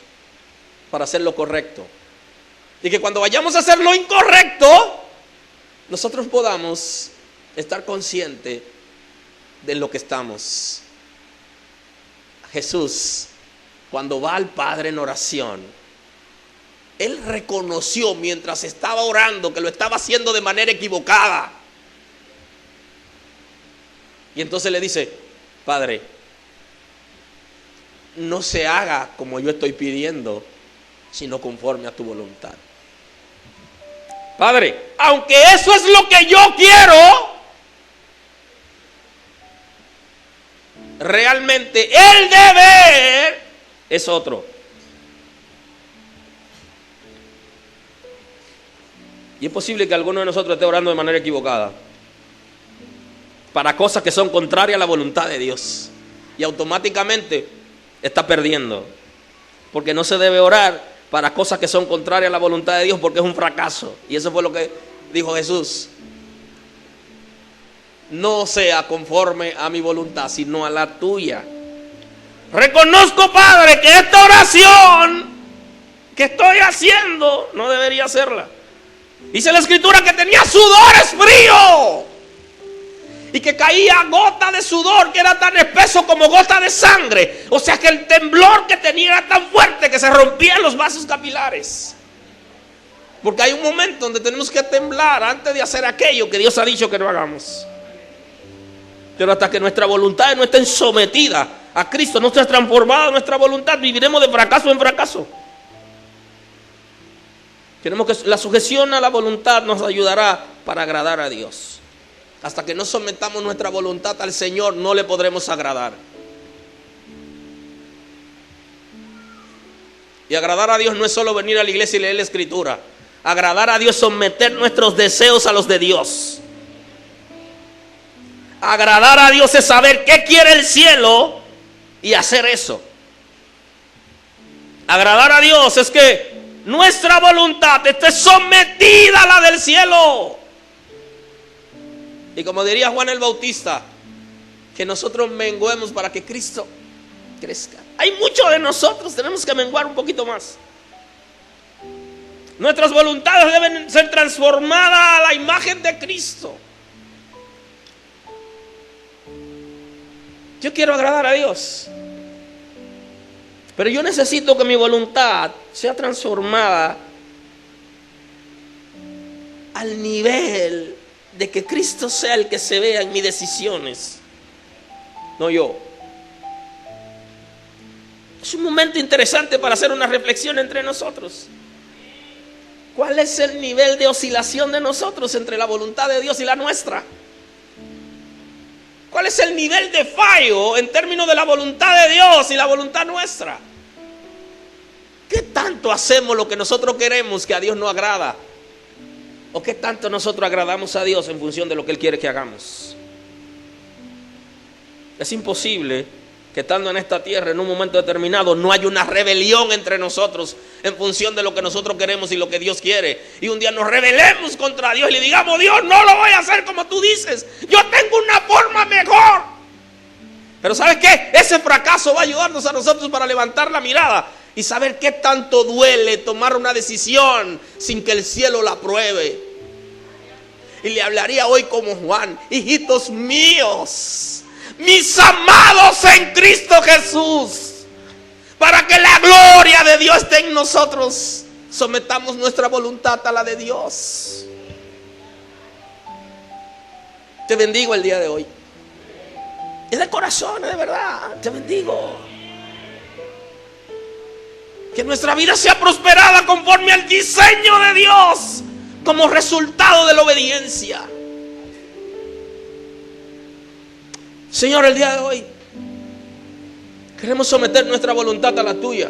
para hacer lo correcto. Y que cuando vayamos a hacer lo incorrecto, nosotros podamos estar conscientes de lo que estamos. Jesús, cuando va al Padre en oración, Él reconoció mientras estaba orando que lo estaba haciendo de manera equivocada. Y entonces le dice, Padre, no se haga como yo estoy pidiendo, sino conforme a tu voluntad. Padre, aunque eso es lo que yo quiero, realmente el deber es otro. Y es posible que alguno de nosotros esté orando de manera equivocada para cosas que son contrarias a la voluntad de Dios, y automáticamente está perdiendo, porque no se debe orar para cosas que son contrarias a la voluntad de Dios, porque es un fracaso. Y eso fue lo que dijo Jesús: no sea conforme a mi voluntad, sino a la tuya. Reconozco, Padre, que esta oración que estoy haciendo no debería hacerla. Dice la Escritura que tenía sudores fríos y que caía gota de sudor que era tan espeso como gota de sangre. O sea que el temblor que tenía era tan fuerte que se rompían los vasos capilares. Porque hay un momento donde tenemos que temblar antes de hacer aquello que Dios ha dicho que no hagamos. Pero hasta que nuestra voluntad no esté sometida a Cristo, no esté transformada nuestra voluntad, viviremos de fracaso en fracaso. Queremos que la sujeción a la voluntad nos ayudará para agradar a Dios. Hasta que no sometamos nuestra voluntad al Señor, no le podremos agradar. Y agradar a Dios no es solo venir a la iglesia y leer la Escritura. Agradar a Dios es someter nuestros deseos a los de Dios. Agradar a Dios es saber qué quiere el cielo y hacer eso. Agradar a Dios es que nuestra voluntad esté sometida a la del cielo. Y como diría Juan el Bautista, que nosotros menguemos para que Cristo crezca. Hay mucho de nosotros, tenemos que menguar un poquito más. Nuestras voluntades deben ser transformadas a la imagen de Cristo. Yo quiero agradar a Dios, pero yo necesito que mi voluntad sea transformada al nivel de que Cristo sea el que se vea en mis decisiones, no yo. Es un momento interesante para hacer una reflexión entre nosotros. ¿Cuál es el nivel de oscilación de nosotros entre la voluntad de Dios y la nuestra? ¿Cuál es el nivel de fallo en términos de la voluntad de Dios y la voluntad nuestra? ¿Qué tanto hacemos lo que nosotros queremos que a Dios no agrada? ¿O qué tanto nosotros agradamos a Dios en función de lo que Él quiere que hagamos? Es imposible que estando en esta tierra en un momento determinado no haya una rebelión entre nosotros en función de lo que nosotros queremos y lo que Dios quiere. Y un día nos rebelemos contra Dios y le digamos: Dios, no lo voy a hacer como tú dices, yo tengo una forma mejor. Pero ¿sabes qué? Ese fracaso va a ayudarnos a nosotros para levantar la mirada y saber qué tanto duele tomar una decisión sin que el cielo la apruebe. Y le hablaría hoy como Juan: hijitos míos, mis amados en Cristo Jesús, para que la gloria de Dios esté en nosotros, sometamos nuestra voluntad a la de Dios. Te bendigo el día de hoy. Es de corazón, de verdad. Te bendigo. Que nuestra vida sea prosperada conforme al diseño de Dios, como resultado de la obediencia. Señor, el día de hoy queremos someter nuestra voluntad a la tuya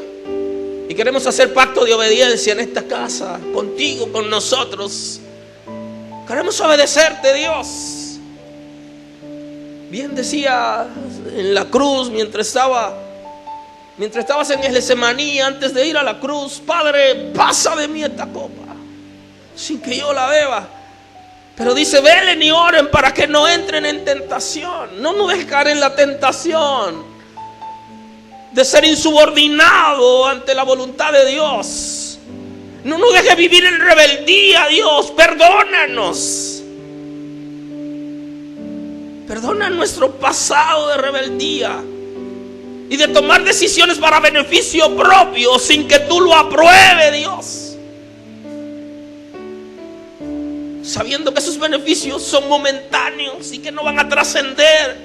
y queremos hacer pacto de obediencia en esta casa, contigo, con nosotros. Queremos obedecerte, Dios. Bien decía en la cruz, mientras estabas en el Getsemaní, antes de ir a la cruz: Padre, pasa de mí esta copa, sin que yo la beba. Pero dice: velen y oren para que no entren en tentación. No nos dejes caer en la tentación de ser insubordinado ante la voluntad de Dios. No nos dejes vivir en rebeldía, Dios. Perdónanos. Perdona nuestro pasado de rebeldía y de tomar decisiones para beneficio propio sin que tú lo apruebes, Dios. Sabiendo que esos beneficios son momentáneos y que no van a trascender,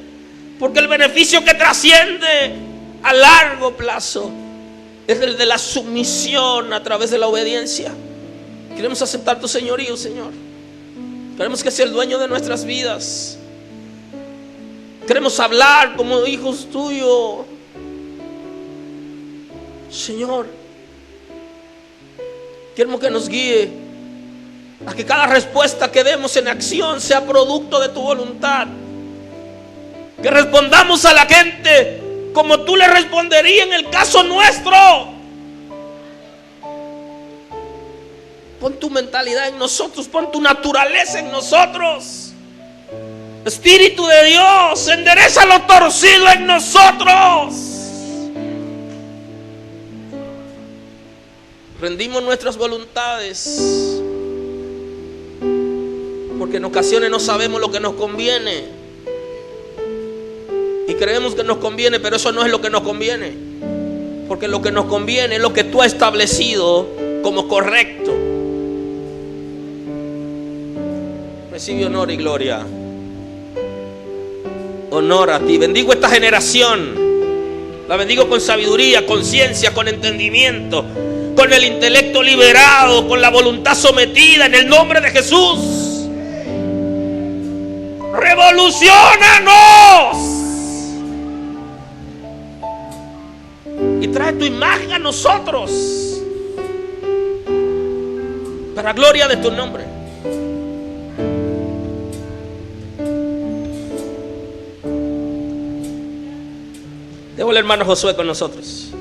porque el beneficio que trasciende a largo plazo es el de la sumisión a través de la obediencia. Queremos aceptar tu señorío, Señor. Queremos que sea el dueño de nuestras vidas. Queremos hablar como hijos tuyos, Señor. Queremos que nos guíe a que cada respuesta que demos en acción sea producto de tu voluntad. Que respondamos a la gente como tú le responderías en el caso nuestro. Pon tu mentalidad en nosotros, pon tu naturaleza en nosotros. Espíritu de Dios, endereza lo torcido en nosotros. Rendimos nuestras voluntades, porque en ocasiones no sabemos lo que nos conviene y creemos que nos conviene, pero eso no es lo que nos conviene, porque lo que nos conviene es lo que tú has establecido como correcto. Recibe honor y gloria. Honor a ti. Bendigo esta generación. La bendigo con sabiduría, con ciencia, con entendimiento, con el intelecto liberado, con la voluntad sometida en el nombre de Jesús. Revoluciónanos y trae tu imagen a nosotros para gloria de tu nombre. Debo el hermano Josué con nosotros.